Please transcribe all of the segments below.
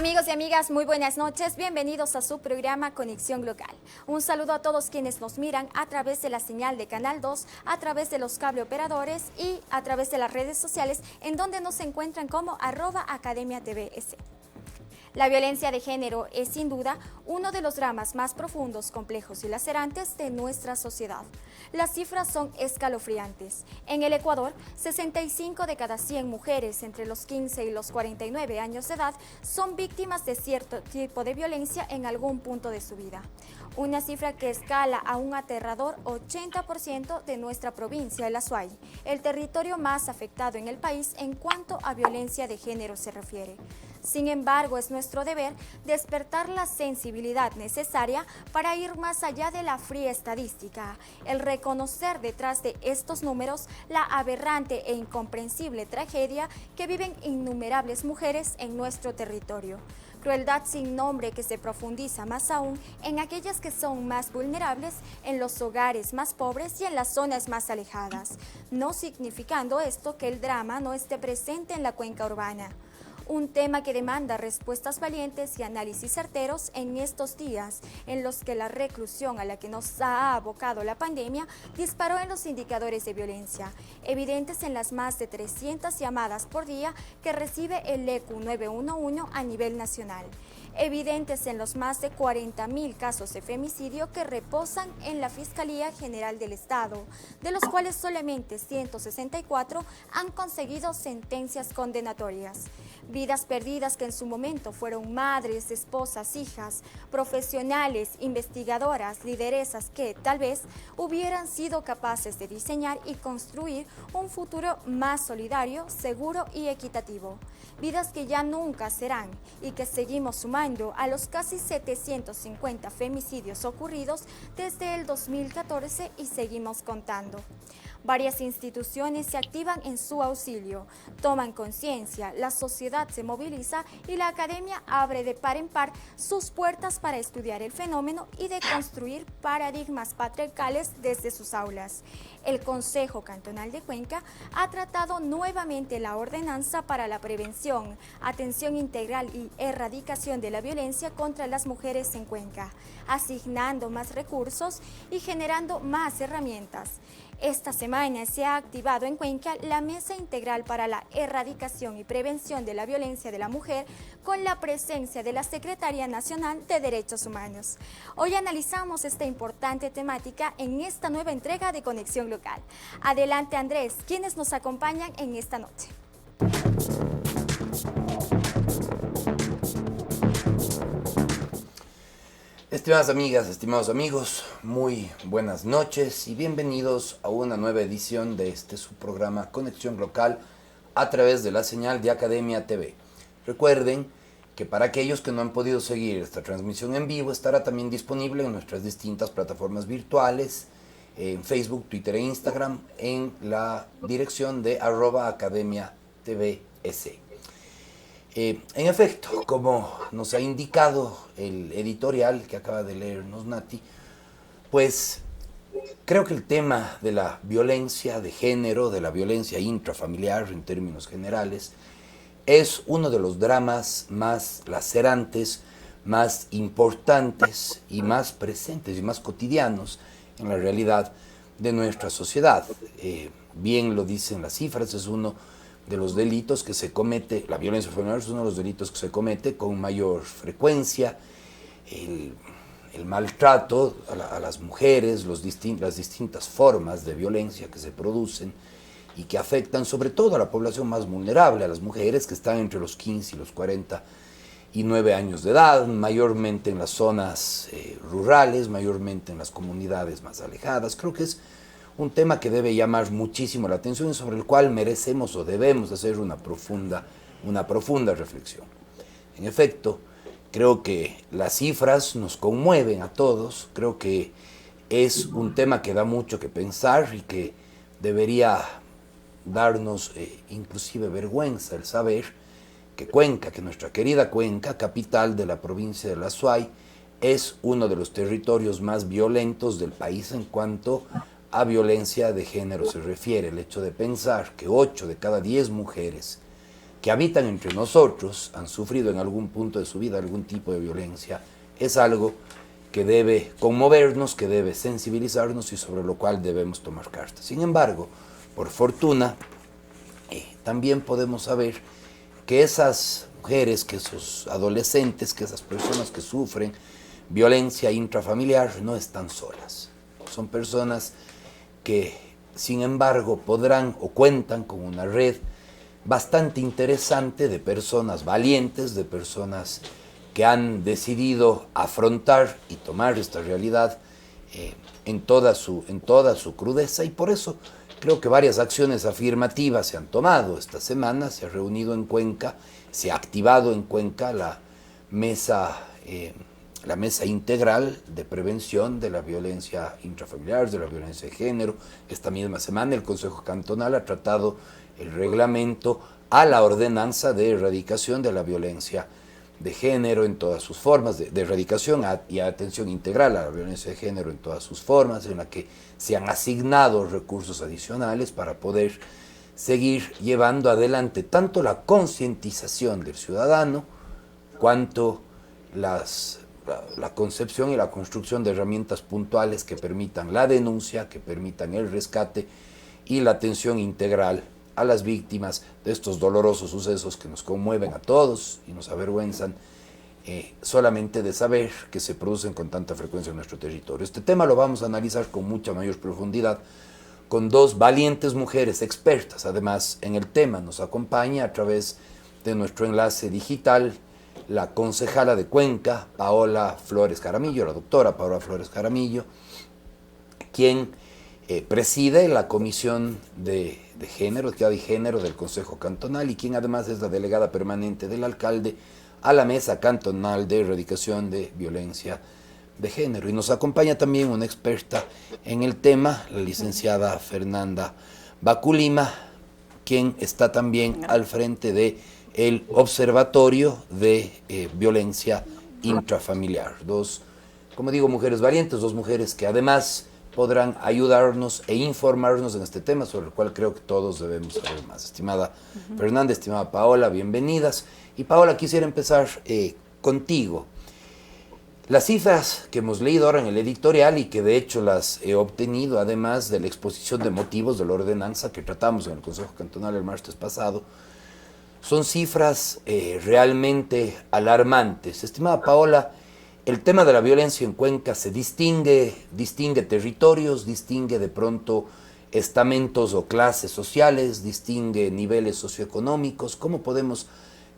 Amigos y amigas, muy buenas noches. Bienvenidos a su programa Conexión Local. Un saludo a todos quienes nos miran a través de la señal de Canal 2, a través de los cable operadores y a través de las redes sociales en donde nos encuentran como @academiatvs. La violencia de género es sin duda uno de los dramas más profundos, complejos y lacerantes de nuestra sociedad. Las cifras son escalofriantes. En el Ecuador, 65 de cada 100 mujeres entre los 15 y los 49 años de edad son víctimas de cierto tipo de violencia en algún punto de su vida. Una cifra que escala a un aterrador 80% de nuestra provincia, el Azuay, el territorio más afectado en el país en cuanto a violencia de género se refiere. Sin embargo, es nuestro deber despertar la sensibilidad necesaria para ir más allá de la fría estadística, el reconocer detrás de estos números la aberrante e incomprensible tragedia que viven innumerables mujeres en nuestro territorio. Crueldad sin nombre que se profundiza más aún en aquellas que son más vulnerables, en los hogares más pobres y en las zonas más alejadas, no significando esto que el drama no esté presente en la cuenca urbana. Un tema que demanda respuestas valientes y análisis certeros en estos días en los que la reclusión a la que nos ha abocado la pandemia disparó en los indicadores de violencia, evidentes en las más de 300 llamadas por día que recibe el ECU 911 a nivel nacional, evidentes en los más de 40.000 casos de femicidio que reposan en la Fiscalía General del Estado, de los cuales solamente 164 han conseguido sentencias condenatorias. Vidas perdidas que en su momento fueron madres, esposas, hijas, profesionales, investigadoras, lideresas que tal vez hubieran sido capaces de diseñar y construir un futuro más solidario, seguro y equitativo. Vidas que ya nunca serán y que seguimos sumando a los casi 750 femicidios ocurridos desde el 2014 y seguimos contando. Varias instituciones se activan en su auxilio, toman conciencia, la sociedad se moviliza y la academia abre de par en par sus puertas para estudiar el fenómeno y de construir paradigmas patriarcales desde sus aulas. El Consejo Cantonal de Cuenca ha tratado nuevamente la ordenanza para la prevención, atención integral y erradicación de la violencia contra las mujeres en Cuenca, asignando más recursos y generando más herramientas. Esta semana se ha activado en Cuenca la Mesa Integral para la Erradicación y Prevención de la Violencia de la Mujer con la presencia de la Secretaría Nacional de Derechos Humanos. Hoy analizamos esta importante temática en esta nueva entrega de Conexión Local. Adelante Andrés, quienes nos acompañan en esta noche. Estimadas amigas, estimados amigos, muy buenas noches y bienvenidos a una nueva edición de su programa Conexión Local a través de la señal de Academia TV. Recuerden que para aquellos que no han podido seguir esta transmisión en vivo, estará también disponible en nuestras distintas plataformas virtuales, en Facebook, Twitter e Instagram, en la dirección de @academiatvs. En efecto, como nos ha indicado el editorial que acaba de leernos Nati, pues creo que el tema de la violencia de género, de la violencia intrafamiliar en términos generales, es uno de los dramas más lacerantes, más importantes y más presentes y más cotidianos en la realidad de nuestra sociedad. Bien lo dicen las cifras, es uno de los delitos que se comete, la violencia familiar es uno de los delitos que se comete con mayor frecuencia, el maltrato a las mujeres, las distintas formas de violencia que se producen y que afectan sobre todo a la población más vulnerable, a las mujeres que están entre los 15 y los 49 años de edad, mayormente en las zonas rurales, mayormente en las comunidades más alejadas. Creo que es un tema que debe llamar muchísimo la atención y sobre el cual merecemos o debemos hacer una profunda reflexión. En efecto, creo que las cifras nos conmueven a todos, creo que es un tema que da mucho que pensar y que debería darnos inclusive vergüenza el saber que Cuenca, que nuestra querida Cuenca, capital de la provincia de la Azuay, es uno de los territorios más violentos del país en cuanto a violencia de género se refiere. El hecho de pensar que 8 de cada 10 mujeres que habitan entre nosotros han sufrido en algún punto de su vida algún tipo de violencia, es algo que debe conmovernos, que debe sensibilizarnos y sobre lo cual debemos tomar cartas. Sin embargo, por fortuna, también podemos saber que esas mujeres, que esos adolescentes, que esas personas que sufren violencia intrafamiliar no están solas. Son personas que, sin embargo, podrán o cuentan con una red bastante interesante de personas valientes, de personas que han decidido afrontar y tomar esta realidad en toda su crudeza, y por eso creo que varias acciones afirmativas se han tomado. Esta semana se ha reunido en Cuenca, se ha activado en Cuenca la mesa integral de prevención de la violencia intrafamiliar, de la violencia de género. Esta misma semana el Consejo Cantonal ha tratado el reglamento a la ordenanza de erradicación de la violencia de género en todas sus formas, de erradicación y atención integral a la violencia de género en todas sus formas, en la que se han asignado recursos adicionales para poder seguir llevando adelante tanto la concientización del ciudadano cuanto la concepción y la construcción de herramientas puntuales que permitan la denuncia, que permitan el rescate y la atención integral a las víctimas de estos dolorosos sucesos que nos conmueven a todos y nos avergüenzan solamente de saber que se producen con tanta frecuencia en nuestro territorio. Este tema lo vamos a analizar con mucha mayor profundidad con dos valientes mujeres expertas. Además, en el tema nos acompaña a través de nuestro enlace digital la concejala de Cuenca, Paola Flores Jaramillo, la doctora Paola Flores Jaramillo, quien preside la Comisión de Género, Equidad y Género del Consejo Cantonal, y quien además es la delegada permanente del alcalde a la Mesa Cantonal de Erradicación de Violencia de Género. Y nos acompaña también una experta en el tema, la licenciada Fernanda Baculima, quien está también al frente de el Observatorio de Violencia Intrafamiliar. Dos, como digo, mujeres valientes, dos mujeres que además podrán ayudarnos e informarnos en este tema, sobre el cual creo que todos debemos saber más. Estimada Fernanda, estimada Paola, bienvenidas. Y Paola, quisiera empezar contigo. Las cifras que hemos leído ahora en el editorial, y que de hecho las he obtenido además de la exposición de motivos de la ordenanza que tratamos en el Consejo Cantonal el martes pasado, son cifras realmente alarmantes. Estimada Paola, el tema de la violencia en Cuenca se distingue territorios, distingue de pronto estamentos o clases sociales, distingue niveles socioeconómicos. ¿Cómo podemos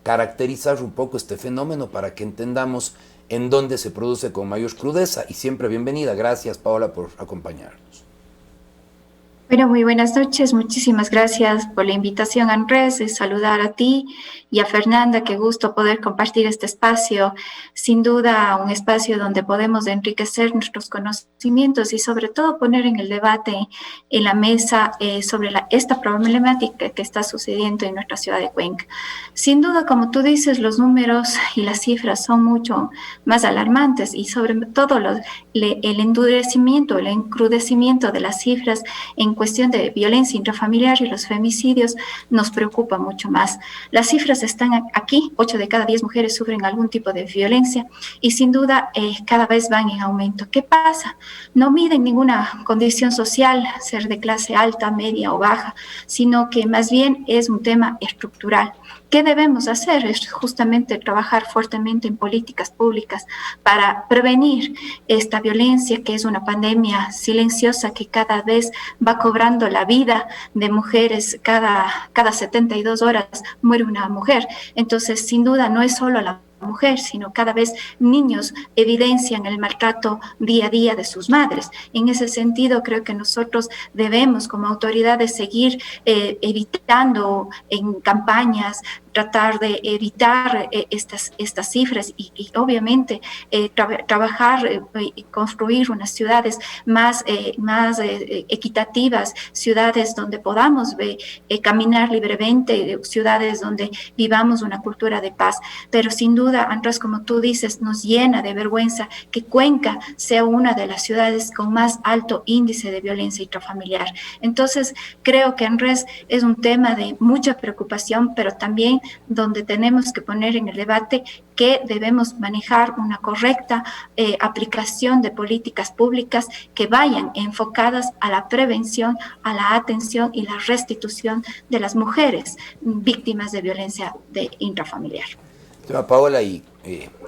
caracterizar un poco este fenómeno para que entendamos en dónde se produce con mayor crudeza? Y siempre bienvenida. Gracias, Paola, por acompañarnos. Bueno, muy buenas noches. Muchísimas gracias por la invitación, Andrés, de saludar a ti y a Fernanda. Qué gusto poder compartir este espacio. Sin duda, un espacio donde podemos enriquecer nuestros conocimientos y sobre todo poner en el debate, en la mesa, sobre esta problemática que está sucediendo en nuestra ciudad de Cuenca. Sin duda, como tú dices, los números y las cifras son mucho más alarmantes, y sobre todo el endurecimiento, el encrudecimiento de las cifras en cuestión de violencia intrafamiliar y los femicidios nos preocupa mucho más. Las cifras están aquí: 8 de cada 10 mujeres sufren algún tipo de violencia, y sin duda cada vez van en aumento. ¿Qué pasa? No miden ninguna condición social, ser de clase alta, media o baja, sino que más bien es un tema estructural. ¿Qué debemos hacer? Es justamente trabajar fuertemente en políticas públicas para prevenir esta violencia, que es una pandemia silenciosa que cada vez va cobrando la vida de mujeres. Cada 72 horas muere una mujer. Entonces, sin duda, no es solo la mujer, sino cada vez niños evidencian el maltrato día a día de sus madres. En ese sentido, creo que nosotros debemos, como autoridades, seguir evitando en campañas, tratar de evitar estas cifras y obviamente trabajar y construir unas ciudades más equitativas, ciudades donde podamos caminar libremente, ciudades donde vivamos una cultura de paz. Pero sin duda duda, Andrés, como tú dices, nos llena de vergüenza que Cuenca sea una de las ciudades con más alto índice de violencia intrafamiliar. Entonces, creo que, Andrés, es un tema de mucha preocupación, pero también donde tenemos que poner en el debate que debemos manejar una correcta aplicación de políticas públicas que vayan enfocadas a la prevención, a la atención y la restitución de las mujeres víctimas de violencia intrafamiliar. Paola, y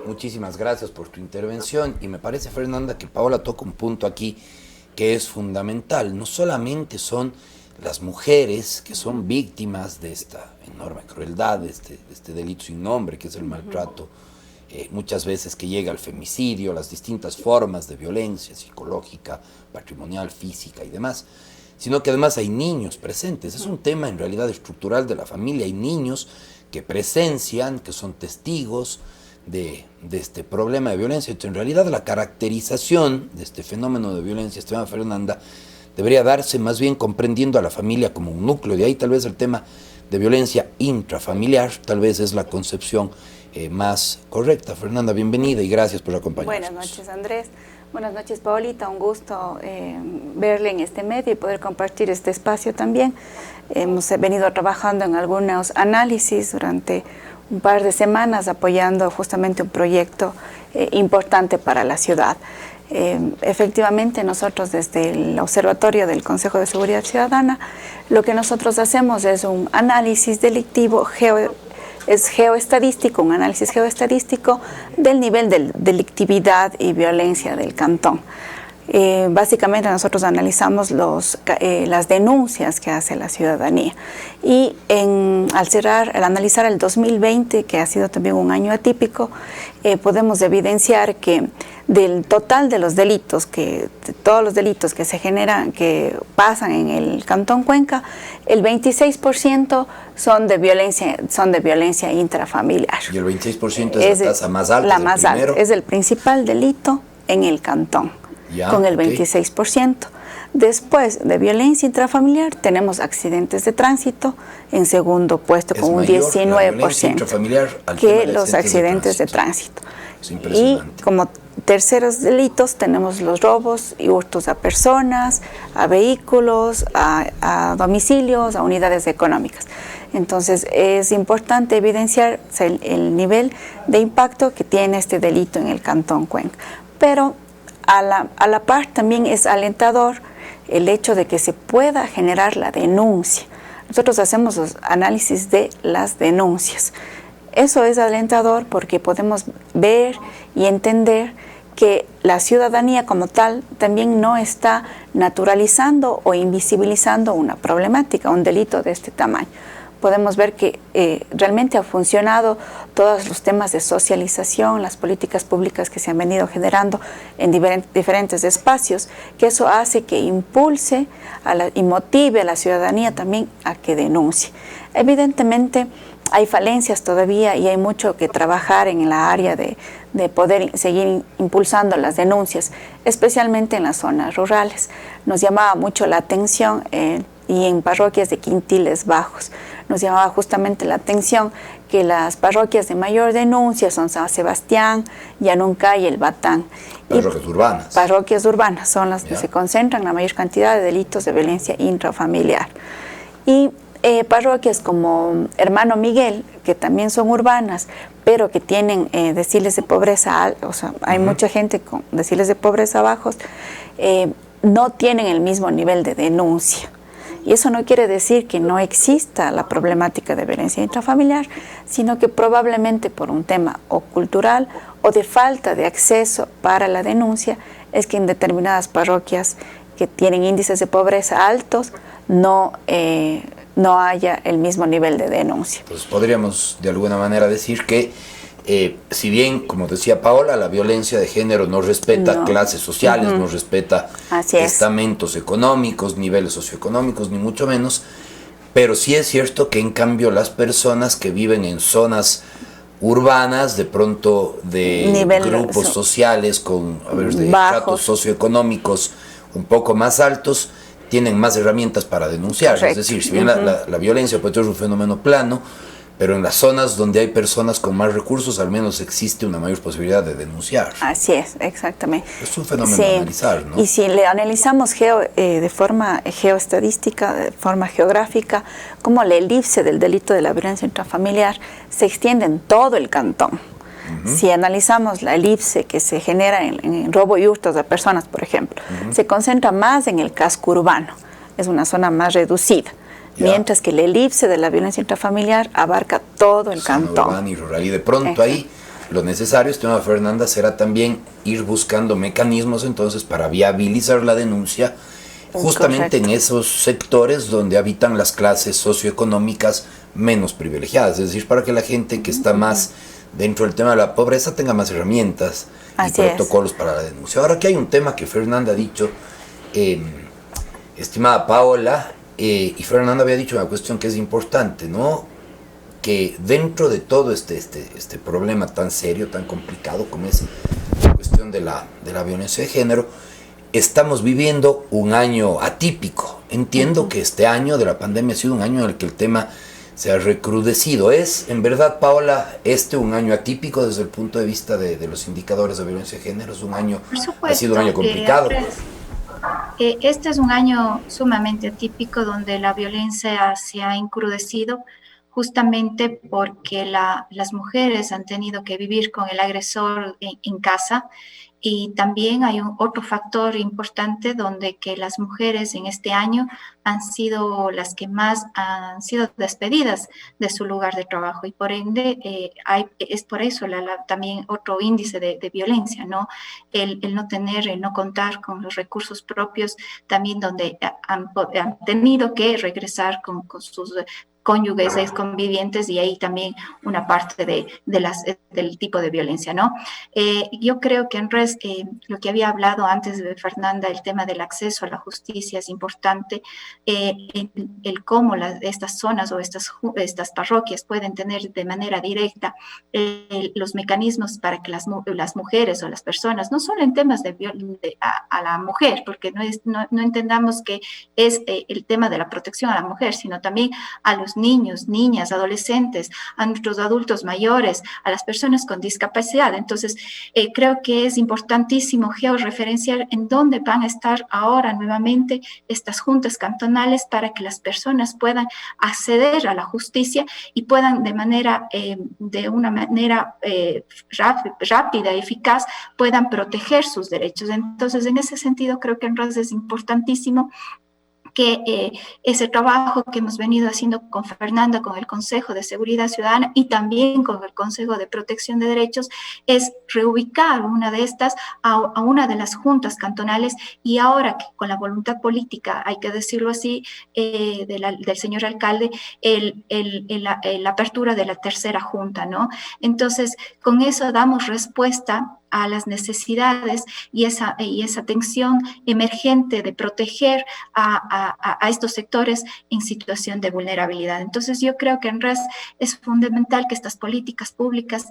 muchísimas gracias por tu intervención. Y me parece, Fernanda, que Paola toca un punto aquí que es fundamental. No solamente son las mujeres que son víctimas de esta enorme crueldad, de este delito sin nombre, que es el maltrato, muchas veces que llega al femicidio, las distintas formas de violencia psicológica, patrimonial, física y demás, sino que además hay niños presentes. Es un tema en realidad estructural de la familia. Hay niños que presencian, que son testigos de este problema de violencia. Entonces, en realidad la caracterización de este fenómeno de violencia, estimada Fernanda, debería darse más bien comprendiendo a la familia como un núcleo. De ahí tal vez el tema de violencia intrafamiliar, tal vez es la concepción más correcta. Fernanda, bienvenida y gracias por acompañarnos. Buenas noches, Andrés. Buenas noches, Paolita. Un gusto verle en este medio y poder compartir este espacio también. Hemos venido trabajando en algunos análisis durante un par de semanas apoyando justamente un proyecto importante para la ciudad. Efectivamente, nosotros desde el Observatorio del Consejo de Seguridad Ciudadana, lo que nosotros hacemos es un análisis delictivo geoestadístico, un análisis geoestadístico del nivel de delictividad y violencia del cantón. Básicamente nosotros analizamos las denuncias que hace la ciudadanía y al analizar el 2020, que ha sido también un año atípico, podemos evidenciar que del total de los delitos, todos los delitos que se generan, que pasan en el Cantón Cuenca, el 26% son de violencia intrafamiliar. Y el 26% es la tasa más alta. La más alta, es el principal delito en el cantón, con el 26%. Después de violencia intrafamiliar tenemos accidentes de tránsito en segundo puesto con un 19% que los accidentes de tránsito. Y como terceros delitos tenemos los robos y hurtos a personas, a vehículos, a domicilios, a unidades económicas. Entonces es importante evidenciar el nivel de impacto que tiene este delito en el Cantón Cuenca. Pero a la par también es alentador el hecho de que se pueda generar la denuncia. Nosotros hacemos los análisis de las denuncias. Eso es alentador porque podemos ver y entender que la ciudadanía como tal también no está naturalizando o invisibilizando una problemática, un delito de este tamaño. Podemos ver que realmente ha funcionado todos los temas de socialización, las políticas públicas que se han venido generando en diferentes espacios, que eso hace que impulse y motive a la ciudadanía también a que denuncie. Evidentemente hay falencias todavía y hay mucho que trabajar en la área de poder seguir impulsando las denuncias, especialmente en las zonas rurales. Nos llamaba mucho la atención y en parroquias de quintiles bajos. Nos llamaba justamente la atención que las parroquias de mayor denuncia son San Sebastián, Yanuncay y El Batán. Parroquias urbanas. Parroquias urbanas son las que se concentran la mayor cantidad de delitos de violencia intrafamiliar. Y parroquias como Hermano Miguel, que también son urbanas, pero que tienen deciles de pobreza, o sea, hay mucha gente con deciles de pobreza bajos, no tienen el mismo nivel de denuncia. Y eso no quiere decir que no exista la problemática de violencia intrafamiliar, sino que probablemente por un tema o cultural o de falta de acceso para la denuncia, es que en determinadas parroquias que tienen índices de pobreza altos no haya el mismo nivel de denuncia. Pues podríamos de alguna manera decir que si bien, como decía Paola, la violencia de género no respeta clases sociales, no respeta estamentos económicos, niveles socioeconómicos, ni mucho menos, pero sí es cierto que en cambio las personas que viven en zonas urbanas, de pronto de grupos sociales con de estratos socioeconómicos un poco más altos, tienen más herramientas para denunciar. Correcto. Es decir, si bien la violencia puede ser un fenómeno plano, pero en las zonas donde hay personas con más recursos, al menos existe una mayor posibilidad de denunciar. Así es, exactamente. Es un fenómeno a analizar, ¿no? Y si le analizamos de forma geoestadística, de forma geográfica, como la elipse del delito de la violencia intrafamiliar se extiende en todo el cantón. Si analizamos la elipse que se genera en robo y hurtos de personas, por ejemplo, se concentra más en el casco urbano, es una zona más reducida. Mientras que la elipse de la violencia intrafamiliar abarca todo el cantón. Urbana y rural. Y de pronto ahí lo necesario, estimada Fernanda, será también ir buscando mecanismos entonces para viabilizar la denuncia justamente en esos sectores donde habitan las clases socioeconómicas menos privilegiadas. Es decir, para que la gente que está más dentro del tema de la pobreza tenga más herramientas y protocolos para la denuncia. Ahora que hay un tema que Fernanda ha dicho, estimada Paola, y Fernanda había dicho una cuestión que es importante, ¿no? Que dentro de todo este problema tan serio, tan complicado como es la cuestión de la violencia de género, estamos viviendo un año atípico. Entiendo que este año de la pandemia ha sido un año en el que el tema se ha recrudecido. ¿Es, en verdad, Paola, un año atípico desde el punto de vista de los indicadores de violencia de género? ¿Es un año, ha sido un año complicado? Este es un año sumamente atípico donde la violencia se ha encrudecido justamente porque las mujeres han tenido que vivir con el agresor en casa. Y también hay otro factor importante donde que las mujeres en este año han sido las que más han sido despedidas de su lugar de trabajo y por ende es por eso también otro índice de violencia, ¿no? El no contar con los recursos propios, también donde han tenido que regresar con sus cónyuges, convivientes, y ahí también una parte del tipo de violencia, ¿no? Yo creo que en lo que había hablado antes de Fernanda, el tema del acceso a la justicia es importante, el cómo estas zonas o estas parroquias pueden tener de manera directa los mecanismos para que las mujeres o las personas, no solo en temas a la mujer, porque no entendamos que es el tema de la protección a la mujer, sino también a los niños, niñas, adolescentes, a nuestros adultos mayores, a las personas con discapacidad. Entonces, creo que es importantísimo georreferenciar en dónde van a estar ahora nuevamente estas juntas cantonales para que las personas puedan acceder a la justicia y puedan de una manera rápida y eficaz, puedan proteger sus derechos. Entonces, en ese sentido, creo que en realidad es importantísimo que ese trabajo que hemos venido haciendo con Fernanda, con el Consejo de Seguridad Ciudadana y también con el Consejo de Protección de Derechos, es reubicar una de estas a una de las juntas cantonales, y ahora que con la voluntad política, hay que decirlo así, del señor alcalde, la apertura de la tercera junta, ¿no? Entonces, con eso damos respuesta a las necesidades y esa atención emergente de proteger a estos sectores en situación de vulnerabilidad. Entonces, yo creo que en realidad es fundamental que estas políticas públicas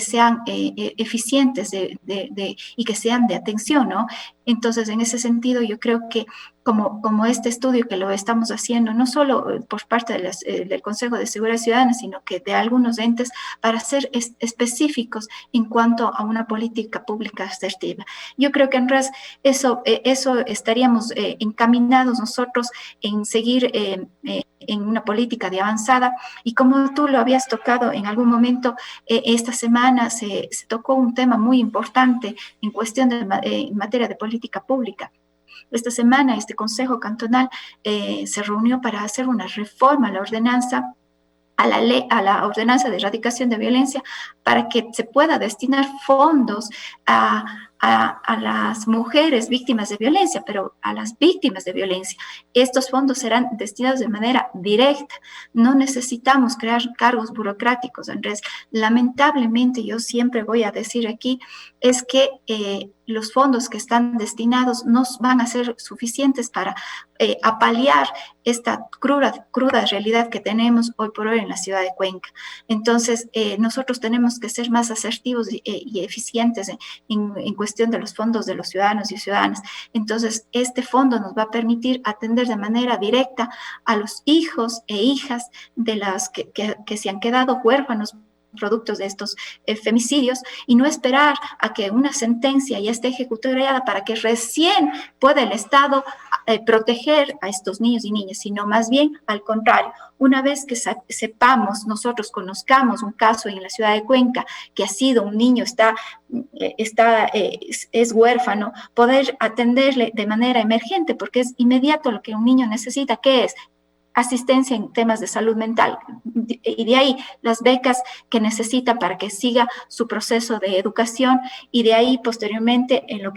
sean eficientes y que sean de atención, ¿no? Entonces, en ese sentido, yo creo que como este estudio que lo estamos haciendo, no solo por parte del Consejo de Seguridad Ciudadana, sino que de algunos entes, para ser específicos en cuanto a una política pública asertiva. Yo creo que en realidad eso estaríamos encaminados nosotros en seguir en una política de avanzada, y como tú lo habías tocado en algún momento, esta semana se tocó un tema muy importante en cuestión en materia de política pública. Esta semana este Consejo Cantonal se reunió para hacer una reforma a la ordenanza, a la ordenanza de erradicación de violencia, para que se pueda destinar fondos a las mujeres víctimas de violencia, pero a las víctimas de violencia. Estos fondos serán destinados de manera directa. No necesitamos crear cargos burocráticos, Andrés. Lamentablemente, yo siempre voy a decir aquí, es que los fondos que están destinados no van a ser suficientes para apaliar esta cruda realidad que tenemos hoy por hoy en la ciudad de Cuenca. Entonces, nosotros tenemos que ser más asertivos y eficientes en cuestión gestión de los fondos de los ciudadanos y ciudadanas. Entonces, este fondo nos va a permitir atender de manera directa a los hijos e hijas de las que se han quedado huérfanos productos de estos femicidios, y no esperar a que una sentencia ya esté ejecutoriada para que recién pueda el Estado proteger a estos niños y niñas, sino más bien al contrario. Una vez que sepamos, nosotros conozcamos un caso en la ciudad de Cuenca que ha sido un niño, es huérfano, poder atenderle de manera emergente, porque es inmediato lo que un niño necesita, que es asistencia en temas de salud mental, y de ahí las becas que necesita para que siga su proceso de educación, y de ahí posteriormente en lo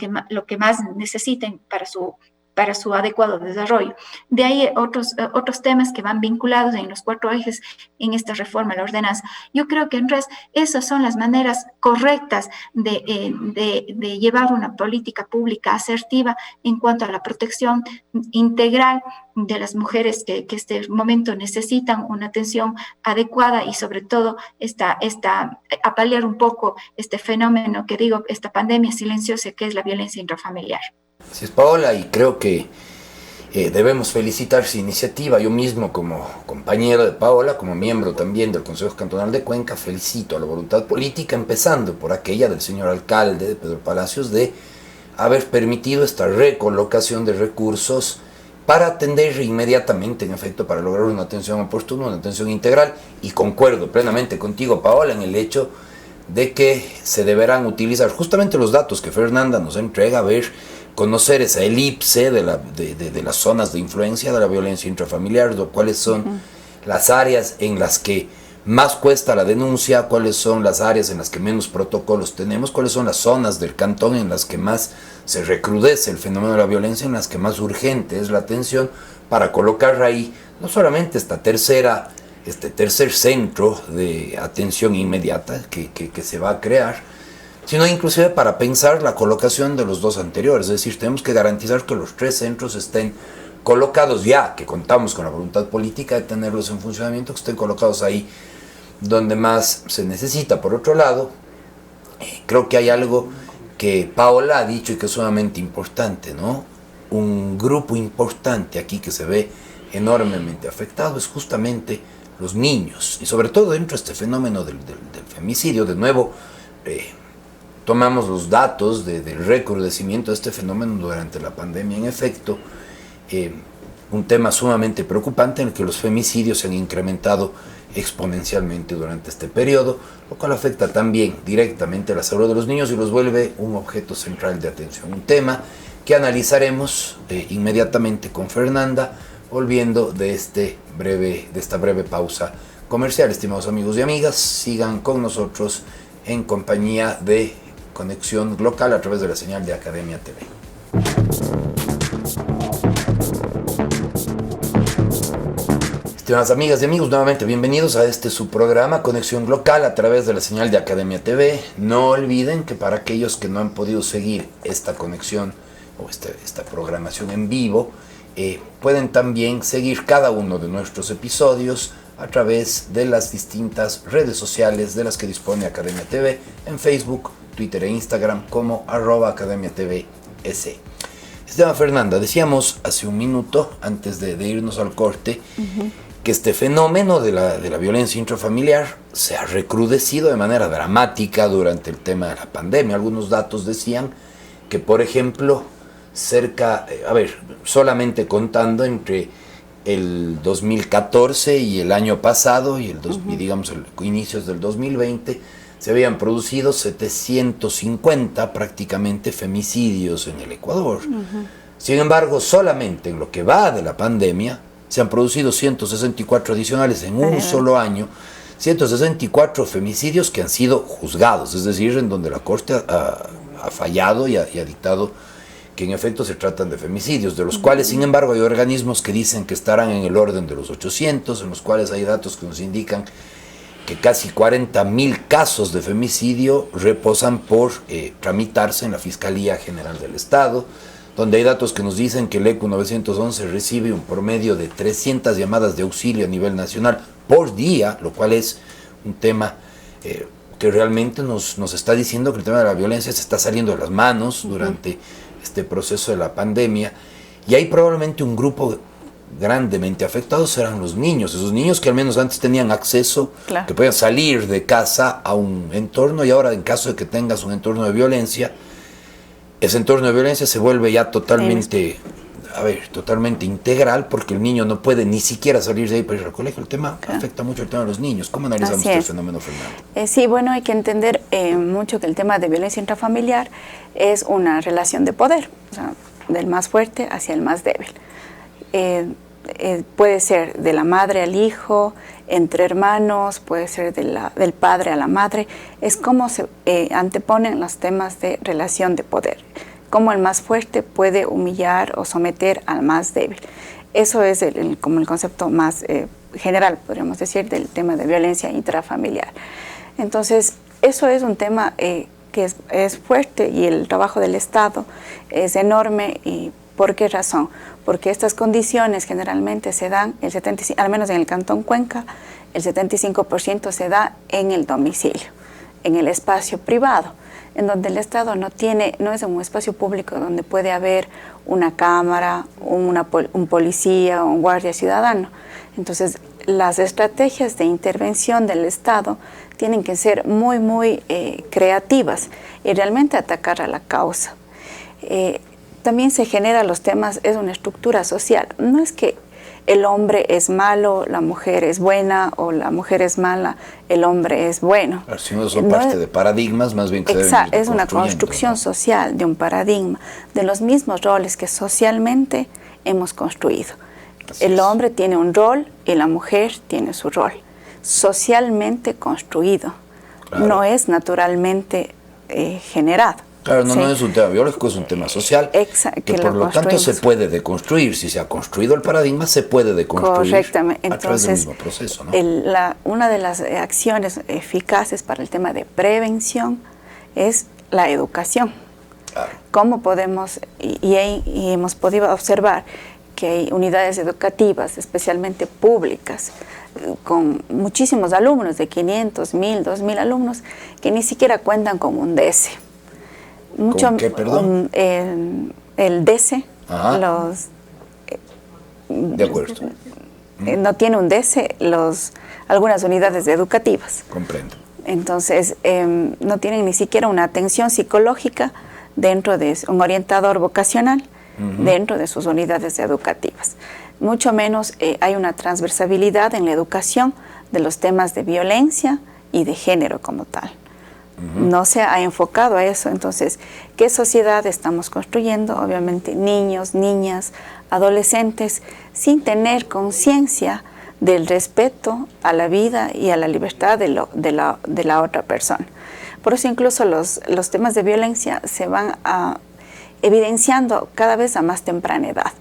que más necesiten para su adecuado desarrollo. De ahí otros temas que van vinculados en los 4 ejes en esta reforma a la ordenanza. Yo creo que en res, esas son las maneras correctas de llevar una política pública asertiva en cuanto a la protección integral de las mujeres que este momento necesitan una atención adecuada, y sobre todo a paliar un poco este fenómeno que digo, esta pandemia silenciosa que es la violencia intrafamiliar. Así es, Paola, y creo que debemos felicitar su iniciativa. Yo mismo, como compañero de Paola, como miembro también del Consejo Cantonal de Cuenca, felicito a la voluntad política, empezando por aquella del señor alcalde de Pedro Palacios, de haber permitido esta recolocación de recursos para atender inmediatamente, en efecto, para lograr una atención oportuna, una atención integral. Y concuerdo plenamente contigo, Paola, en el hecho de que se deberán utilizar justamente los datos que Fernanda nos entrega, conocer esa elipse de las zonas de influencia de la violencia intrafamiliar, cuáles son las áreas en las que más cuesta la denuncia, cuáles son las áreas en las que menos protocolos tenemos, cuáles son las zonas del cantón en las que más se recrudece el fenómeno de la violencia, en las que más urgente es la atención, para colocar ahí no solamente este tercer centro de atención inmediata que se va a crear, sino inclusive para pensar la colocación de los 2 anteriores. Es decir, tenemos que garantizar que los 3 centros estén colocados, ya que contamos con la voluntad política de tenerlos en funcionamiento, que estén colocados ahí donde más se necesita. Por otro lado, creo que hay algo que Paola ha dicho y que es sumamente importante, ¿no? Un grupo importante aquí que se ve enormemente afectado es justamente los niños, y sobre todo dentro de este fenómeno del femicidio. De nuevo, tomamos los datos del recrudecimiento de este fenómeno durante la pandemia. En efecto, un tema sumamente preocupante, en el que los femicidios se han incrementado exponencialmente durante este periodo, lo cual afecta también directamente a la salud de los niños y los vuelve un objeto central de atención. Un tema que analizaremos inmediatamente con Fernanda, volviendo de esta breve pausa comercial. Estimados amigos y amigas, sigan con nosotros en compañía de Conexión Local a través de la señal de Academia TV. Estimadas amigas y amigos, nuevamente bienvenidos a su programa Conexión Local a través de la señal de Academia TV. No olviden que para aquellos que no han podido seguir esta conexión o esta programación en vivo, pueden también seguir cada uno de nuestros episodios a través de las distintas redes sociales de las que dispone Academia TV, en Facebook, Twitter e Instagram como @AcademiaTVS. Fernanda, decíamos hace un minuto, antes de irnos al corte, que este fenómeno de la violencia intrafamiliar se ha recrudecido de manera dramática durante el tema de la pandemia. Algunos datos decían que, por ejemplo, solamente contando entre el 2014 y el año pasado y digamos inicios del 2020, se habían producido 750 prácticamente femicidios en el Ecuador. Sin embargo, solamente en lo que va de la pandemia se han producido 164 adicionales en un solo año, 164 femicidios que han sido juzgados, es decir, en donde la Corte ha fallado y ha dictado que en efecto se tratan de femicidios, de los cuales, sin embargo, hay organismos que dicen que estarán en el orden de los 800, en los cuales hay datos que nos indican que casi 40.000 casos de femicidio reposan por tramitarse en la Fiscalía General del Estado, donde hay datos que nos dicen que el ECU 911 recibe un promedio de 300 llamadas de auxilio a nivel nacional por día, lo cual es un tema que realmente nos está diciendo que el tema de la violencia se está saliendo de las manos durante este proceso de la pandemia, y hay probablemente un grupo grandemente afectados serán los niños, esos niños que al menos antes tenían acceso, que podían salir de casa a un entorno, y ahora en caso de que tengas un entorno de violencia, ese entorno de violencia se vuelve ya totalmente, totalmente integral, porque el niño no puede ni siquiera salir de ahí para ir al colegio. El tema afecta mucho el tema de los niños. ¿Cómo analizamos este fenómeno, Fernanda? Sí, bueno, hay que entender mucho que el tema de violencia intrafamiliar es una relación de poder, o sea, del más fuerte hacia el más débil. Puede ser de la madre al hijo, entre hermanos, puede ser del padre a la madre. Es como se anteponen los temas de relación de poder, cómo el más fuerte puede humillar o someter al más débil. Eso es como el concepto más general, podríamos decir, del tema de violencia intrafamiliar. Entonces, eso es un tema que es fuerte, y el trabajo del Estado es enorme. ¿Y por qué razón? Porque estas condiciones generalmente se dan, al menos en el Cantón Cuenca, el 75% se da en el domicilio, en el espacio privado, en donde el Estado no es un espacio público donde puede haber una cámara, un policía o un guardia ciudadano. Entonces, las estrategias de intervención del Estado tienen que ser muy, muy creativas y realmente atacar a la causa. También se genera los temas, es una estructura social. No es que el hombre es malo, la mujer es buena, o la mujer es mala, el hombre es bueno. Si no son parte de paradigmas, más bien que exacto, es una construcción social de un paradigma, de los mismos roles que socialmente hemos construido. El hombre tiene un rol y la mujer tiene su rol, socialmente construido, no es naturalmente generado. Claro, no es un tema biológico, es un tema social, que por lo tanto se puede deconstruir. Si se ha construido el paradigma, se puede deconstruir. Correctamente. A través del mismo proceso, ¿no? Una de las acciones eficaces para el tema de prevención es la educación. Claro. ¿Cómo podemos, y hemos podido observar que hay unidades educativas, especialmente públicas, con muchísimos alumnos, de 500, 1000, 2000 alumnos, que ni siquiera cuentan con un DS. ¿Con qué, perdón? El DS, de acuerdo. No tiene un DS algunas unidades educativas. Comprendo. Entonces, no tienen ni siquiera una atención psicológica dentro de un orientador vocacional dentro de sus unidades educativas. Mucho menos hay una transversabilidad en la educación de los temas de violencia y de género como tal. No se ha enfocado a eso. Entonces, ¿qué sociedad estamos construyendo? Obviamente niños, niñas, adolescentes, sin tener conciencia del respeto a la vida y a la libertad de la otra persona. Por eso incluso los temas de violencia se van evidenciando cada vez a más temprana edad.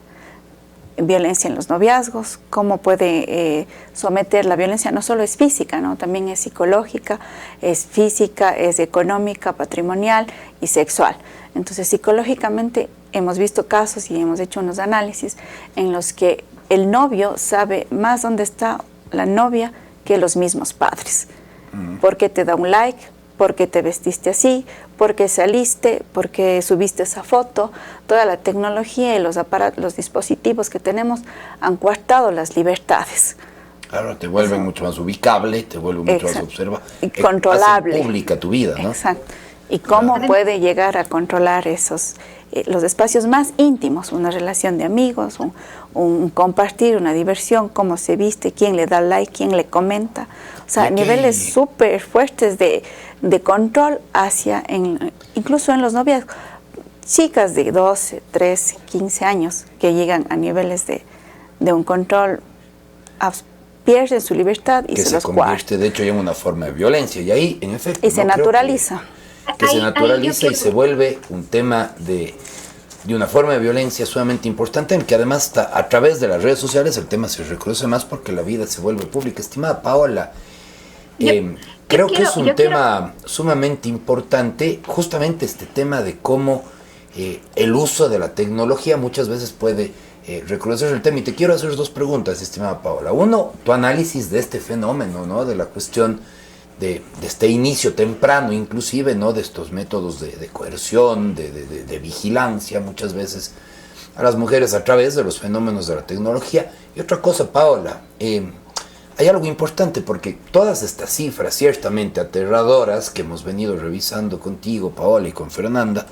Violencia en los noviazgos, cómo puede someter la violencia, no solo es física, ¿no? También es psicológica, es física, es económica, patrimonial y sexual. Entonces, psicológicamente hemos visto casos y hemos hecho unos análisis en los que el novio sabe más dónde está la novia que los mismos padres. ¿Por qué te da un like? ¿Por qué te vestiste así? ¿Por qué saliste? ¿Por qué subiste esa foto? Toda la tecnología y los aparatos, los dispositivos que tenemos han coartado las libertades. Claro, te vuelven mucho más ubicable, te vuelven mucho más observable. Y controlable. Hace pública tu vida, ¿no? Exacto. ¿Y cómo puede llegar a controlar los espacios más íntimos? Una relación de amigos, un compartir, una diversión, cómo se viste, quién le da like, quién le comenta. O sea, niveles súper fuertes de control incluso en los noviazgos. Chicas de 12, 13, 15 años que llegan a niveles de un control, pierden su libertad y se los convierte cuarta. De hecho en una forma de violencia, y ahí en efecto... Y se naturaliza. Que se naturaliza y se vuelve un tema de una forma de violencia sumamente importante, en que además a través de las redes sociales el tema se recrudece más porque la vida se vuelve pública. Estimada Paola, creo que es un tema sumamente importante, justamente este tema de cómo el uso de la tecnología muchas veces puede recrudecer el tema. Y te quiero hacer dos preguntas, estimada Paola. Uno, tu análisis de este fenómeno, ¿no? De la cuestión de este inicio temprano, inclusive, ¿no?, de estos métodos de coerción, de vigilancia, muchas veces a las mujeres a través de los fenómenos de la tecnología. Y otra cosa, Paola, hay algo importante, porque todas estas cifras ciertamente aterradoras que hemos venido revisando contigo, Paola, y con Fernanda,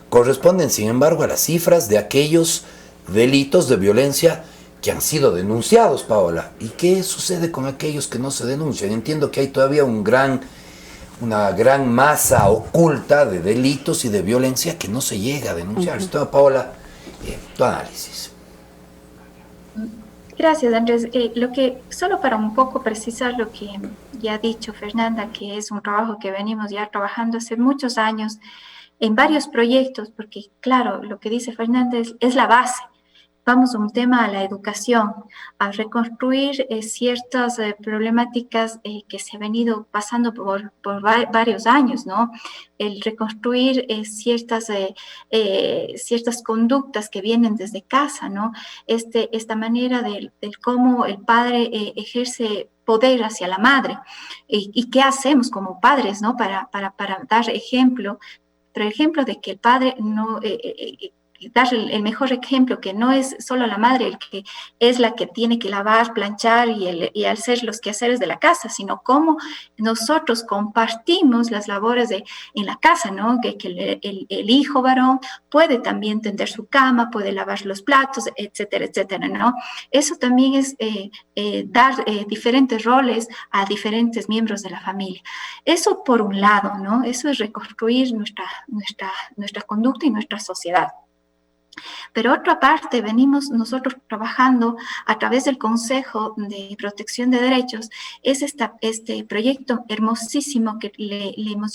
corresponden, sin embargo, a las cifras de aquellos delitos de violencia que han sido denunciados, Paola. ¿Y qué sucede con aquellos que no se denuncian? Entiendo que hay todavía una gran masa oculta de delitos y de violencia que no se llega a denunciar. Paola, tu análisis. Gracias, Andrés. Solo para un poco precisar lo que ya ha dicho Fernanda, que es un trabajo que venimos ya trabajando hace muchos años en varios proyectos, porque claro, lo que dice Fernanda es la base. Vamos a un tema, a la educación, a reconstruir ciertas problemáticas que se han venido pasando por varios años, ¿no? El reconstruir ciertas conductas que vienen desde casa, ¿no? Esta manera del cómo el padre ejerce poder hacia la madre y qué hacemos como padres, ¿no? Para dar ejemplo, pero ejemplo de que el padre no... dar el mejor ejemplo, que no es solo la madre el que es la que tiene que lavar, planchar y hacer los quehaceres de la casa, sino cómo nosotros compartimos las labores en la casa, ¿no? Que el hijo varón puede también tender su cama, puede lavar los platos, etcétera, etcétera, ¿no? Eso también es dar diferentes roles a diferentes miembros de la familia. Eso por un lado, ¿no? Eso es reconstruir nuestra conducta y nuestra sociedad. Pero otra parte, venimos nosotros trabajando a través del Consejo de Protección de Derechos, es este proyecto hermosísimo que le hemos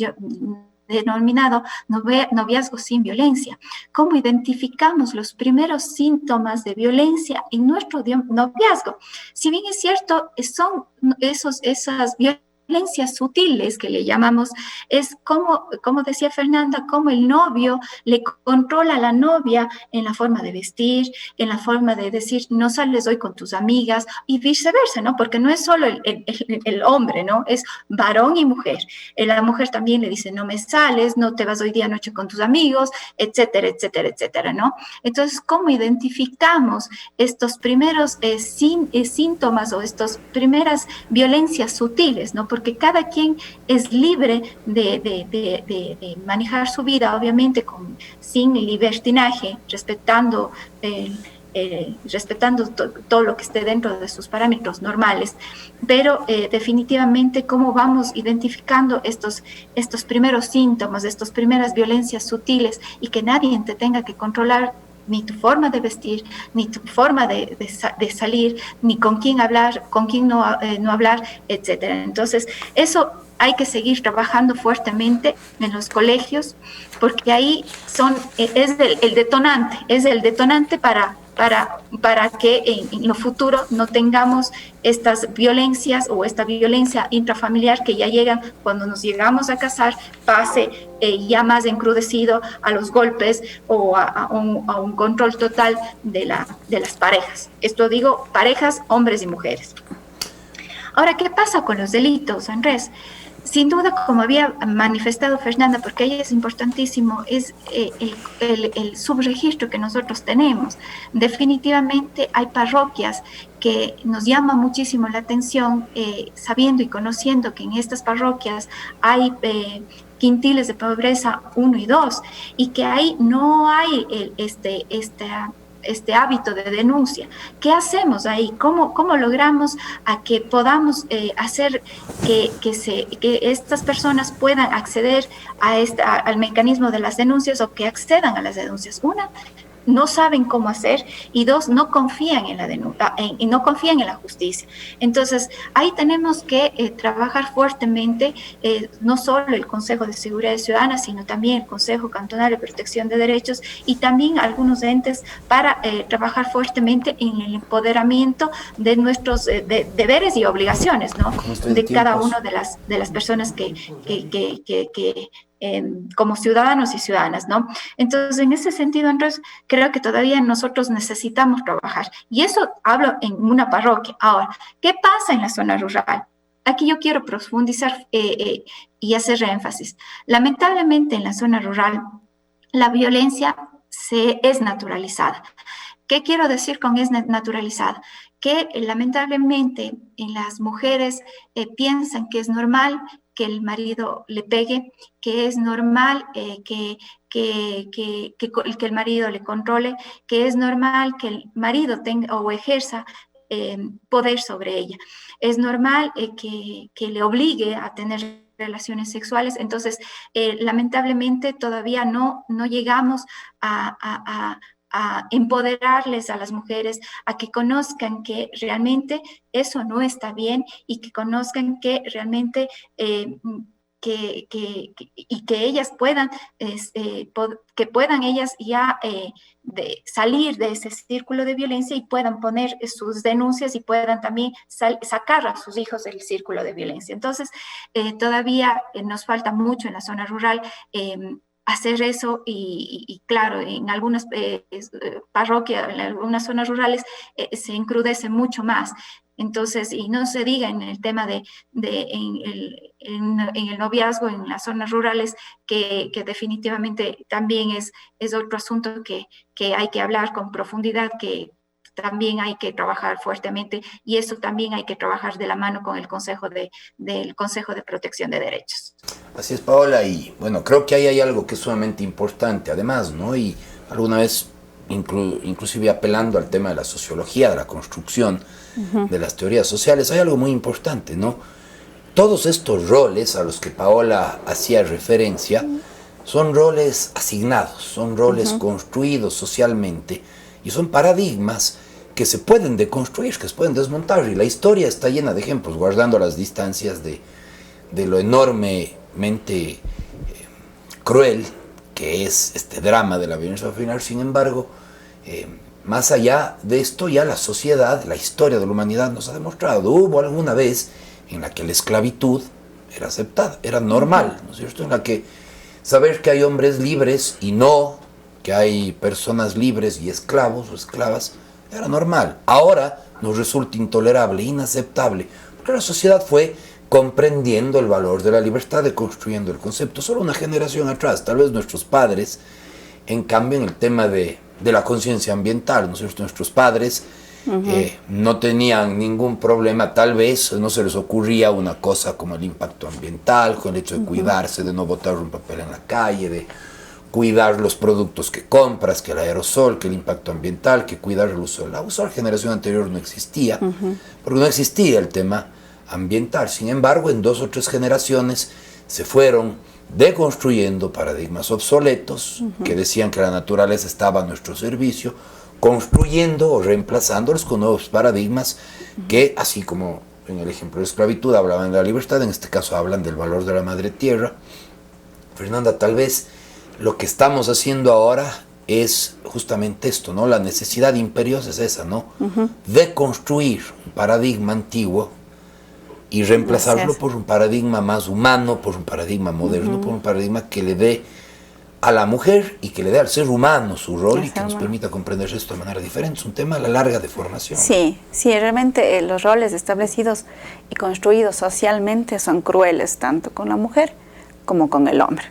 denominado Noviazgo sin Violencia. ¿Cómo identificamos los primeros síntomas de violencia en nuestro noviazgo? Si bien es cierto, son esas violencias sutiles que le llamamos, es como decía Fernanda, cómo el novio le controla a la novia en la forma de vestir, en la forma de decir, no sales hoy con tus amigas, y viceversa, ¿no? Porque no es solo el hombre, ¿no? Es varón y mujer. La mujer también le dice, no me sales, no te vas hoy día a noche con tus amigos, etcétera, etcétera, etcétera, ¿no? Entonces, ¿cómo identificamos estos primeros síntomas o estas primeras violencias sutiles, ¿no? Porque cada quien es libre de manejar su vida, obviamente, sin libertinaje, respetando todo lo que esté dentro de sus parámetros normales, pero definitivamente cómo vamos identificando estos primeros síntomas, estas primeras violencias sutiles, y que nadie te tenga que controlar ni tu forma de vestir, ni tu forma de salir, ni con quién hablar, con quién no hablar, etcétera. Entonces, eso hay que seguir trabajando fuertemente en los colegios, porque ahí es el detonante para que en lo futuro no tengamos estas violencias o esta violencia intrafamiliar que ya llegan cuando nos llegamos a casar, pase ya más encrudecido a los golpes o a un control total de las parejas. Esto digo, parejas, hombres y mujeres. Ahora, ¿qué pasa con los delitos, Andrés? Sin duda, como había manifestado Fernanda, porque ahí es importantísimo, es el subregistro que nosotros tenemos. Definitivamente hay parroquias que nos llama muchísimo la atención, sabiendo y conociendo que en estas parroquias hay quintiles de pobreza 1 y 2, y que ahí no hay este hábito de denuncia. ¿Qué hacemos ahí? ¿Cómo logramos a que podamos hacer que estas personas puedan acceder al mecanismo de las denuncias, o que accedan a las denuncias? Una, no saben cómo hacer, y dos, no confían en la denuncia y no confían en la justicia. Entonces, ahí tenemos que trabajar fuertemente, no solo el Consejo de Seguridad Ciudadana, sino también el Consejo Cantonal de Protección de Derechos, y también algunos entes para trabajar fuertemente en el empoderamiento de nuestros deberes y obligaciones, ¿no? De cada una de las personas que como ciudadanos y ciudadanas, ¿no? Entonces, en ese sentido, Andrés, creo que todavía nosotros necesitamos trabajar. Y eso hablo en una parroquia. Ahora, ¿qué pasa en la zona rural? aquí yo quiero profundizar y hacer énfasis. Lamentablemente en la zona rural la violencia es naturalizada. ¿Qué quiero decir con es naturalizada? Que lamentablemente en las mujeres piensan que es normal que el marido le pegue, que es normal que el marido le controle, que es normal que el marido tenga o ejerza poder sobre ella. Es normal que le obligue a tener relaciones sexuales. Entonces, lamentablemente todavía no llegamos a empoderarles a las mujeres, a que conozcan que realmente eso no está bien y que conozcan que realmente y que ellas puedan, que puedan ellas ya salir de ese círculo de violencia y puedan poner sus denuncias y puedan también sacar a sus hijos del círculo de violencia. Entonces, todavía nos falta mucho en la zona rural hacer eso y claro, en algunas parroquias, en algunas zonas rurales se encrudece mucho más. Entonces, y no se diga en el tema en el noviazgo en las zonas rurales, que definitivamente también es otro asunto que hay que hablar con profundidad, que también hay que trabajar fuertemente y eso también hay que trabajar de la mano con el del Consejo de Protección de Derechos. Así es, Paola, y bueno, creo que ahí hay algo que es sumamente importante además, ¿no? Y alguna vez, inclusive apelando al tema de la sociología, de la construcción de las teorías sociales, hay algo muy importante, ¿no? Todos estos roles a los que Paola hacía referencia son roles asignados, son roles construidos socialmente y son paradigmas que se pueden deconstruir, que se pueden desmontar, y la historia está llena de ejemplos, guardando las distancias de lo enormemente cruel que es este drama de la violencia familiar. Sin embargo, más allá de esto, ya la sociedad, la historia de la humanidad nos ha demostrado, hubo alguna vez en la que la esclavitud era aceptada, era normal, ¿no es cierto?, en la que saber que hay hombres libres y no que hay personas libres y esclavos o esclavas era normal. Ahora nos resulta intolerable, inaceptable, porque la sociedad fue comprendiendo el valor de la libertad, deconstruyendo el concepto. Solo una generación atrás, tal vez nuestros padres, en cambio, en el tema de la conciencia ambiental, ¿no es cierto?, nuestros padres no tenían ningún problema, tal vez no se les ocurría una cosa como el impacto ambiental, con el hecho de cuidarse, de no botar un papel en la calle, de cuidar los productos que compras, que el aerosol, que el impacto ambiental, que cuidar el uso del agua. Eso a la generación anterior no existía, porque no existía el tema ambiental. Sin embargo, en 2 o 3 generaciones se fueron deconstruyendo paradigmas obsoletos que decían que la naturaleza estaba a nuestro servicio, construyendo o reemplazándolos con nuevos paradigmas que, así como en el ejemplo de la esclavitud hablaban de la libertad, en este caso hablan del valor de la madre tierra. Fernanda, tal vez lo que estamos haciendo ahora es justamente esto, ¿no? La necesidad imperiosa es esa, ¿no? De construir un paradigma antiguo y reemplazarlo por un paradigma más humano, por un paradigma moderno, por un paradigma que le dé a la mujer y que le dé al ser humano su rol y que nos permita comprender esto de manera diferente. Es un tema a la larga de formación. Sí, realmente los roles establecidos y construidos socialmente son crueles, tanto con la mujer como con el hombre.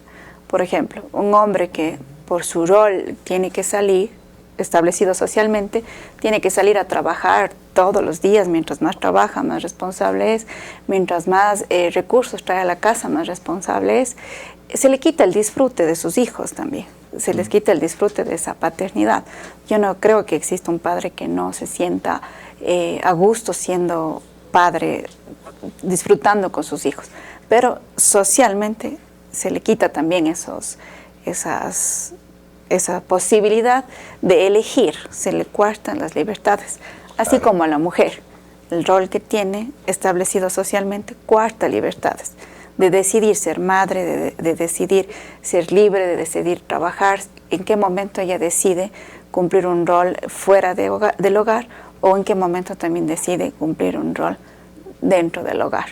Por ejemplo, un hombre que por su rol tiene que salir, establecido socialmente, tiene que salir a trabajar todos los días. Mientras más trabaja, más responsable es. Mientras más recursos trae a la casa, más responsable es. Se le quita el disfrute de sus hijos también. Se les quita el disfrute de esa paternidad. Yo no creo que exista un padre que no se sienta a gusto siendo padre, disfrutando con sus hijos. Pero socialmente se le quita también esa posibilidad de elegir, se le coartan las libertades, así como a la mujer. El rol que tiene establecido socialmente coarta libertades, de decidir ser madre, de decidir ser libre, de decidir trabajar, en qué momento ella decide cumplir un rol fuera del hogar o en qué momento también decide cumplir un rol dentro del hogar.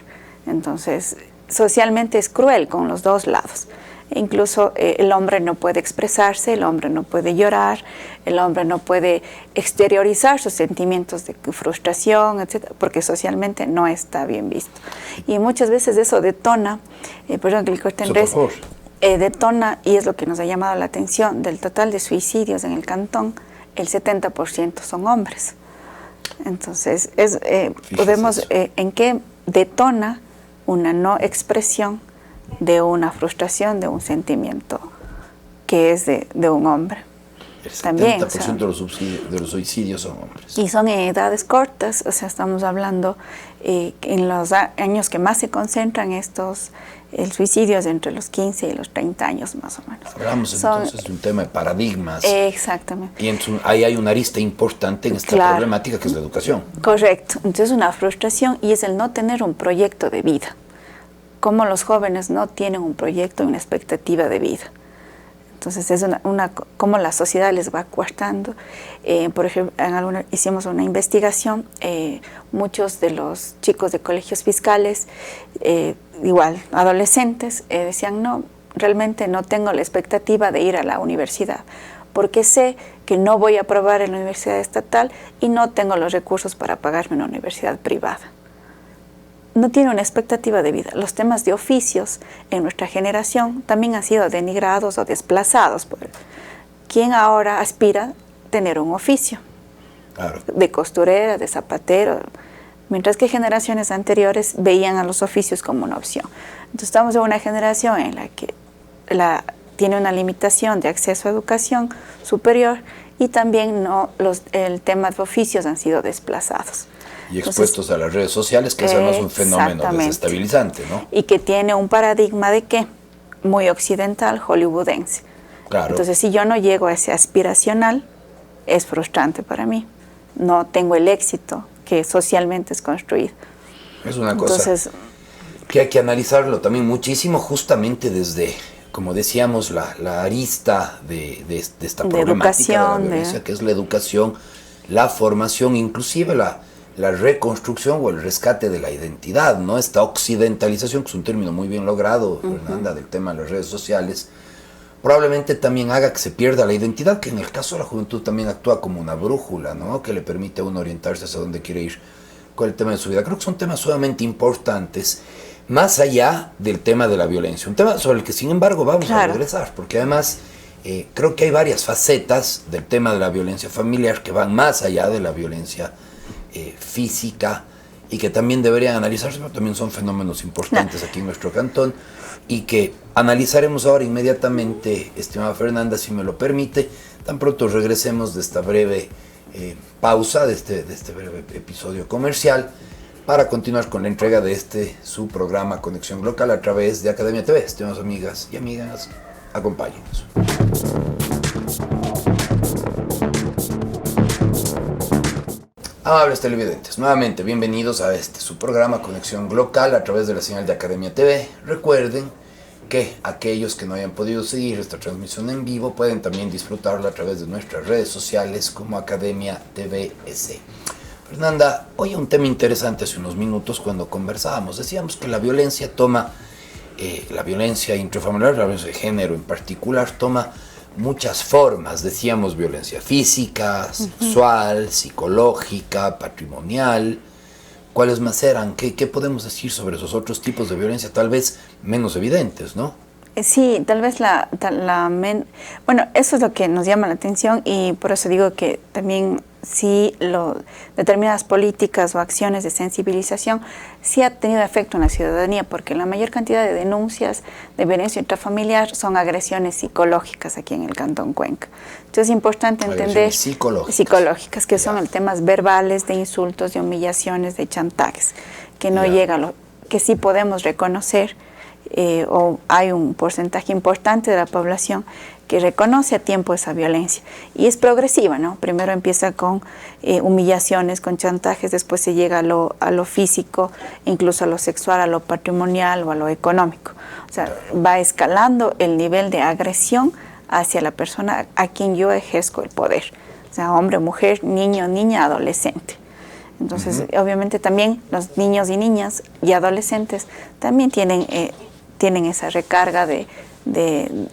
Entonces, socialmente es cruel con los dos lados. incluso el hombre no puede expresarse, el hombre no puede llorar, el hombre no puede exteriorizar sus sentimientos de frustración, etcétera, porque socialmente no está bien visto. Y muchas veces eso detona, perdón que le corte en res, detona, y es lo que nos ha llamado la atención, del total de suicidios en el cantón, el 70% son hombres. Entonces, podemos, ¿en qué detona una no expresión de una frustración, de un sentimiento que es de un hombre? El 70% de los suicidios son hombres. Y son en edades cortas, o sea, estamos hablando en los años que más se concentran el suicidio es entre los 15 y los 30 años más o menos. Hablamos entonces de un tema de paradigmas. Exactamente. Y ahí hay una arista importante en esta problemática que es la educación. Correcto. Entonces una frustración y es el no tener un proyecto de vida. Como los jóvenes no tienen un proyecto, una expectativa de vida. Entonces es cómo la sociedad les va coartando. Por ejemplo, hicimos una investigación, muchos de los chicos de colegios fiscales, igual adolescentes, decían no, realmente no tengo la expectativa de ir a la universidad, porque sé que no voy a aprobar en la universidad estatal y no tengo los recursos para pagarme una universidad privada. No tiene una expectativa de vida. Los temas de oficios en nuestra generación también han sido denigrados o desplazados. ¿Quién ahora aspira a tener un oficio? Claro. De costurera, de zapatero, mientras que generaciones anteriores veían a los oficios como una opción. Entonces estamos en una generación en la que tiene una limitación de acceso a educación superior y también el tema de oficios han sido desplazados. Y expuestos a las redes sociales, que eso es un fenómeno desestabilizante, ¿no? Y que tiene un paradigma de ¿qué? Muy occidental, hollywoodense. Claro. Entonces, si yo no llego a ese aspiracional, es frustrante para mí. No tengo el éxito que socialmente es construido. Es una cosa que hay que analizarlo también muchísimo, justamente desde, como decíamos, la arista de esta problemática de la violencia, que es la educación, la formación, inclusive la reconstrucción o el rescate de la identidad, ¿no? Esta occidentalización, que es un término muy bien logrado, Fernanda, del tema de las redes sociales, probablemente también haga que se pierda la identidad, que en el caso de la juventud también actúa como una brújula, ¿no? Que le permite a uno orientarse hacia dónde quiere ir con el tema de su vida. Creo que son temas sumamente importantes, más allá del tema de la violencia, un tema sobre el que sin embargo vamos a regresar, porque además creo que hay varias facetas del tema de la violencia familiar que van más allá de la violencia física y que también deberían analizarse, pero también son fenómenos importantes aquí en nuestro cantón y que analizaremos ahora inmediatamente, estimada Fernanda, si me lo permite, tan pronto regresemos de esta breve pausa, de este breve episodio comercial, para continuar con la entrega de su programa Conexión Local a través de Academia TV. Estimadas amigas y amigas, acompáñenos. Amables televidentes, nuevamente bienvenidos a su programa Conexión Local a través de la señal de Academia TV. Recuerden que aquellos que no hayan podido seguir esta transmisión en vivo pueden también disfrutarla a través de nuestras redes sociales como Academia TVS. Fernanda, hoy un tema interesante hace unos minutos cuando conversábamos. Decíamos que la violencia la violencia intrafamiliar, la violencia de género en particular, toma muchas formas. Decíamos violencia física, sexual, psicológica, patrimonial. ¿Cuáles más eran? ¿Qué podemos decir sobre esos otros tipos de violencia tal vez menos evidentes, no? Sí, tal vez bueno, eso es lo que nos llama la atención y por eso digo que también sí determinadas políticas o acciones de sensibilización sí ha tenido efecto en la ciudadanía, porque la mayor cantidad de denuncias de violencia intrafamiliar son agresiones psicológicas aquí en el Cantón Cuenca. Entonces es importante entender psicológicas que son temas verbales, de insultos, de humillaciones, de chantajes, que no llega que sí podemos reconocer. O hay un porcentaje importante de la población que reconoce a tiempo esa violencia y es progresiva, ¿no? Primero empieza con humillaciones, con chantajes, después se llega a lo físico, incluso a lo sexual, a lo patrimonial o a lo económico. O sea, va escalando el nivel de agresión hacia la persona a quien yo ejerzo el poder, o sea, hombre, mujer, niño, niña, adolescente. Entonces, obviamente también los niños y niñas y adolescentes también tienen esa recarga de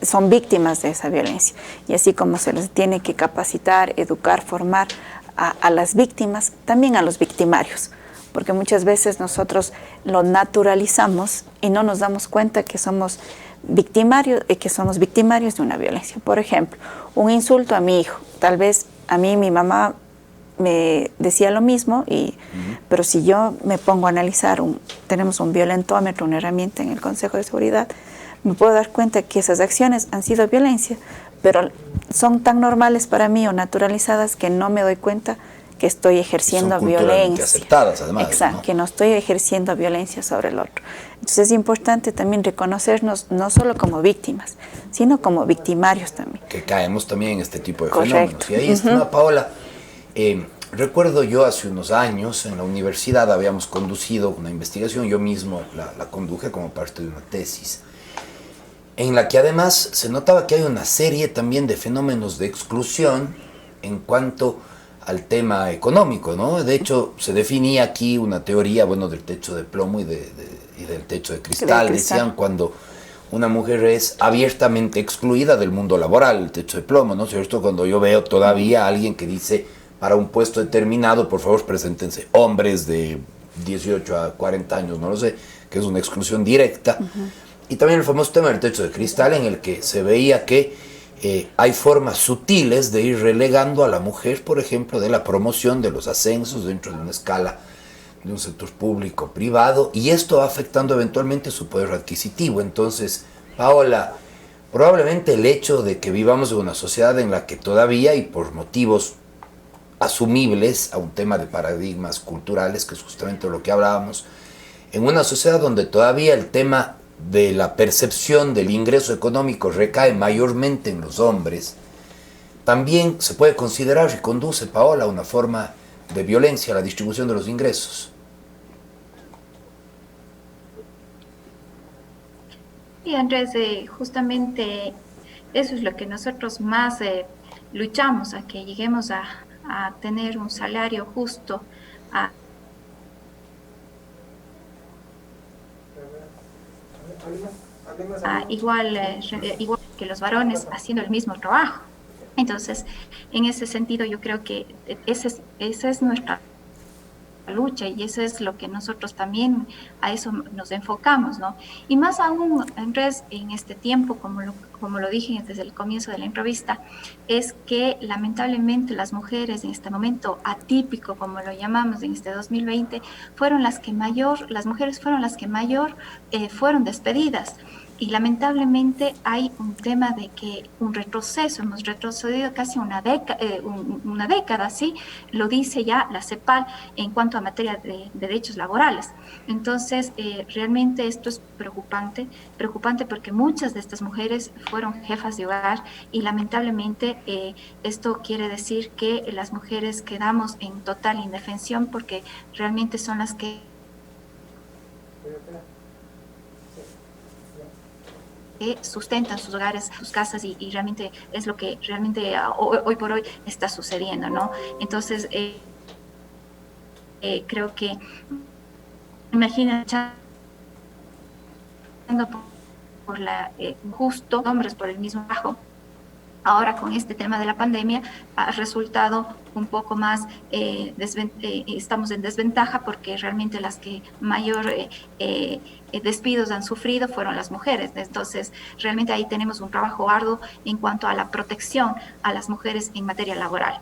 son víctimas de esa violencia. Y así como se les tiene que capacitar, educar, formar a las víctimas, también a los victimarios, porque muchas veces nosotros lo naturalizamos y no nos damos cuenta que somos victimarios de una violencia. Por ejemplo, un insulto a mi hijo. Tal vez a mí mi mamá me decía lo mismo, pero si yo me pongo a analizar, tenemos un violentómetro, una herramienta en el Consejo de Seguridad, me puedo dar cuenta que esas acciones han sido violencia, pero son tan normales para mí o naturalizadas que no me doy cuenta que estoy ejerciendo violencia. Aceptadas, además. Exacto, ¿no? Que no estoy ejerciendo violencia sobre el otro. Entonces es importante también reconocernos no solo como víctimas, sino como victimarios también. Que caemos también en este tipo de Correcto. fenómenos. Y ahí, estimada Paola, recuerdo yo hace unos años en la universidad habíamos conducido una investigación, yo mismo la conduje como parte de una tesis, en la que además se notaba que hay una serie también de fenómenos de exclusión en cuanto al tema económico, ¿no? De hecho, se definía aquí una teoría, bueno, del techo de plomo y del techo de cristal. Decían cuando una mujer es abiertamente excluida del mundo laboral, el techo de plomo, ¿no es cierto? Cuando yo veo todavía a alguien que dice, para un puesto determinado, por favor, preséntense hombres de 18 a 40 años, no lo sé, que es una exclusión directa. Y también el famoso tema del techo de cristal, en el que se veía que hay formas sutiles de ir relegando a la mujer, por ejemplo, de la promoción, de los ascensos dentro de una escala de un sector público-privado, y esto va afectando eventualmente su poder adquisitivo. Entonces, Paola, probablemente el hecho de que vivamos en una sociedad en la que todavía, y por motivos asumibles a un tema de paradigmas culturales, que es justamente lo que hablábamos, en una sociedad donde todavía el tema de la percepción del ingreso económico recae mayormente en los hombres, también se puede considerar y conduce, Paola, a una forma de violencia a la distribución de los ingresos. Y Andrés, justamente eso es lo que nosotros más luchamos, a que lleguemos a tener un salario justo, igual que los varones haciendo el mismo trabajo. Entonces, en ese sentido, yo creo que esa es nuestra lucha, y eso es lo que nosotros también a eso nos enfocamos, ¿no? Y más aún, Andrés, en este tiempo, como lo dije desde el comienzo de la entrevista, es que lamentablemente las mujeres en este momento atípico, como lo llamamos en este 2020, las mujeres fueron las que mayor fueron despedidas. Y lamentablemente hay un tema de que un retroceso, hemos retrocedido casi una década, ¿sí? Lo dice ya la CEPAL en cuanto a materia de derechos laborales. Entonces, realmente esto es preocupante porque muchas de estas mujeres fueron jefas de hogar, y lamentablemente esto quiere decir que las mujeres quedamos en total indefensión, porque realmente son las que sustentan sus hogares, sus casas, y realmente es lo que realmente hoy por hoy está sucediendo, ¿no? Entonces, creo que, imagina, por la justo, hombres por el mismo trabajo. Ahora con este tema de la pandemia ha resultado un poco más, estamos en desventaja, porque realmente las que mayor despidos han sufrido fueron las mujeres. Entonces, realmente ahí tenemos un trabajo arduo en cuanto a la protección a las mujeres en materia laboral.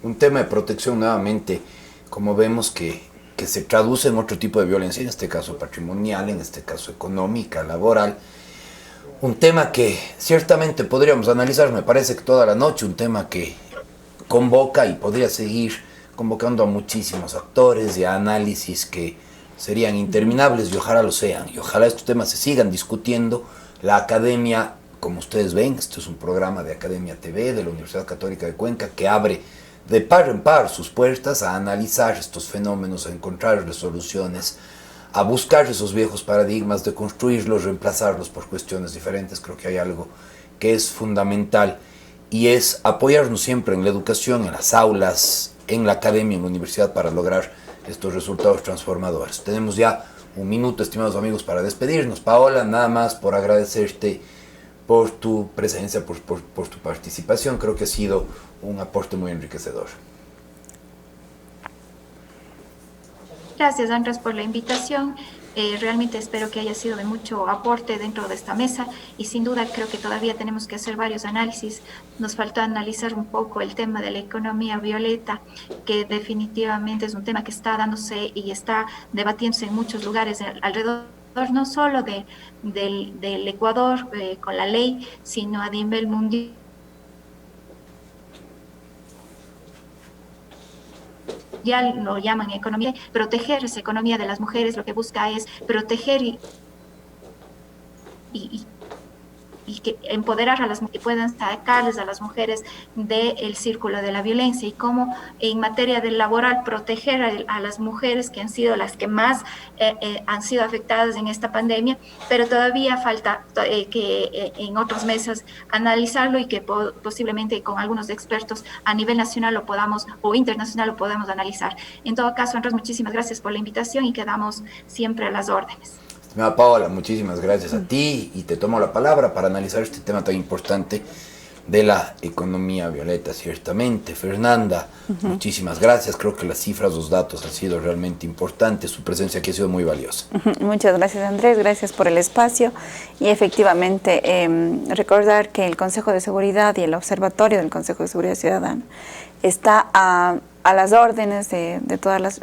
Un tema de protección nuevamente, como vemos que se traduce en otro tipo de violencia, en este caso patrimonial, en este caso económica, laboral. Un tema que ciertamente podríamos analizar, me parece que toda la noche, un tema que convoca y podría seguir convocando a muchísimos actores y a análisis que serían interminables, y ojalá lo sean, y ojalá estos temas se sigan discutiendo. La academia, como ustedes ven, esto es un programa de Academia TV de la Universidad Católica de Cuenca, que abre de par en par sus puertas a analizar estos fenómenos, a encontrar resoluciones, a buscar esos viejos paradigmas, de construirlos, reemplazarlos por cuestiones diferentes. Creo que hay algo que es fundamental, y es apoyarnos siempre en la educación, en las aulas, en la academia, en la universidad, para lograr estos resultados transformadores. Tenemos ya un minuto, estimados amigos, para despedirnos. Paola, nada más por agradecerte por tu presencia, por tu participación. Creo que ha sido un aporte muy enriquecedor. Gracias, Andrés, por la invitación. Realmente espero que haya sido de mucho aporte dentro de esta mesa y sin duda creo que todavía tenemos que hacer varios análisis. Nos faltó analizar un poco el tema de la economía violeta, que definitivamente es un tema que está dándose y está debatiéndose en muchos lugares alrededor, no solo del Ecuador con la ley, sino a nivel mundial. Ya lo llaman economía, proteger esa economía de las mujeres, lo que busca es proteger y que empoderar a las mujeres, que puedan sacarles a las mujeres del círculo de la violencia, y cómo en materia de laboral proteger a las mujeres que han sido las que más han sido afectadas en esta pandemia, pero todavía falta que en otras mesas analizarlo y que posiblemente con algunos expertos a nivel nacional lo podamos o internacional lo podamos analizar. En todo caso, Andrés, muchísimas gracias por la invitación y quedamos siempre a las órdenes. Estimada Paola, muchísimas gracias a ti y te tomo la palabra para analizar este tema tan importante de la economía violeta, ciertamente. Fernanda, muchísimas gracias. Creo que las cifras, los datos han sido realmente importantes. Su presencia aquí ha sido muy valiosa. Muchas gracias, Andrés. Gracias por el espacio. Y efectivamente, recordar que el Consejo de Seguridad y el Observatorio del Consejo de Seguridad Ciudadana está a las órdenes de todas las,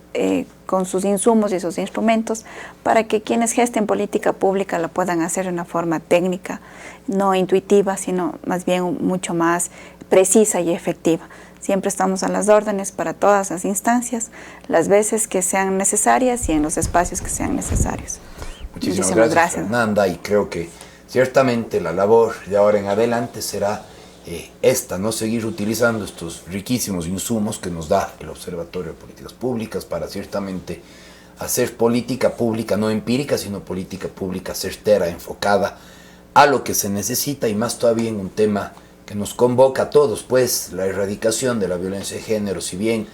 con sus insumos y sus instrumentos, para que quienes gesten política pública la puedan hacer de una forma técnica, no intuitiva, sino más bien mucho más precisa y efectiva. Siempre estamos a las órdenes para todas las instancias, las veces que sean necesarias y en los espacios que sean necesarios. Muchísimas gracias, Fernanda, y creo que ciertamente la labor de ahora en adelante será no seguir utilizando estos riquísimos insumos que nos da el Observatorio de Políticas Públicas para ciertamente hacer política pública no empírica, sino política pública certera, enfocada a lo que se necesita, y más todavía en un tema que nos convoca a todos, pues la erradicación de la violencia de género, si bien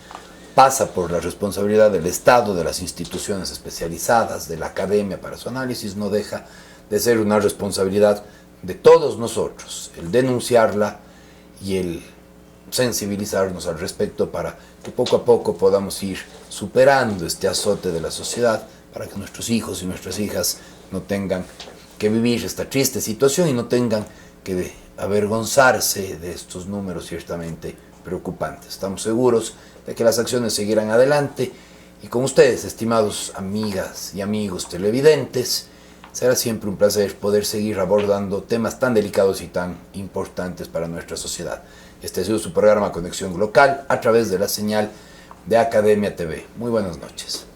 pasa por la responsabilidad del Estado, de las instituciones especializadas, de la academia para su análisis, no deja de ser una responsabilidad de todos nosotros, el denunciarla y el sensibilizarnos al respecto para que poco a poco podamos ir superando este azote de la sociedad, para que nuestros hijos y nuestras hijas no tengan que vivir esta triste situación y no tengan que avergonzarse de estos números ciertamente preocupantes. Estamos seguros de que las acciones seguirán adelante, y con ustedes, estimados amigas y amigos televidentes, será siempre un placer poder seguir abordando temas tan delicados y tan importantes para nuestra sociedad. Este ha sido su programa Conexión Local a través de la señal de Academia TV. Muy buenas noches.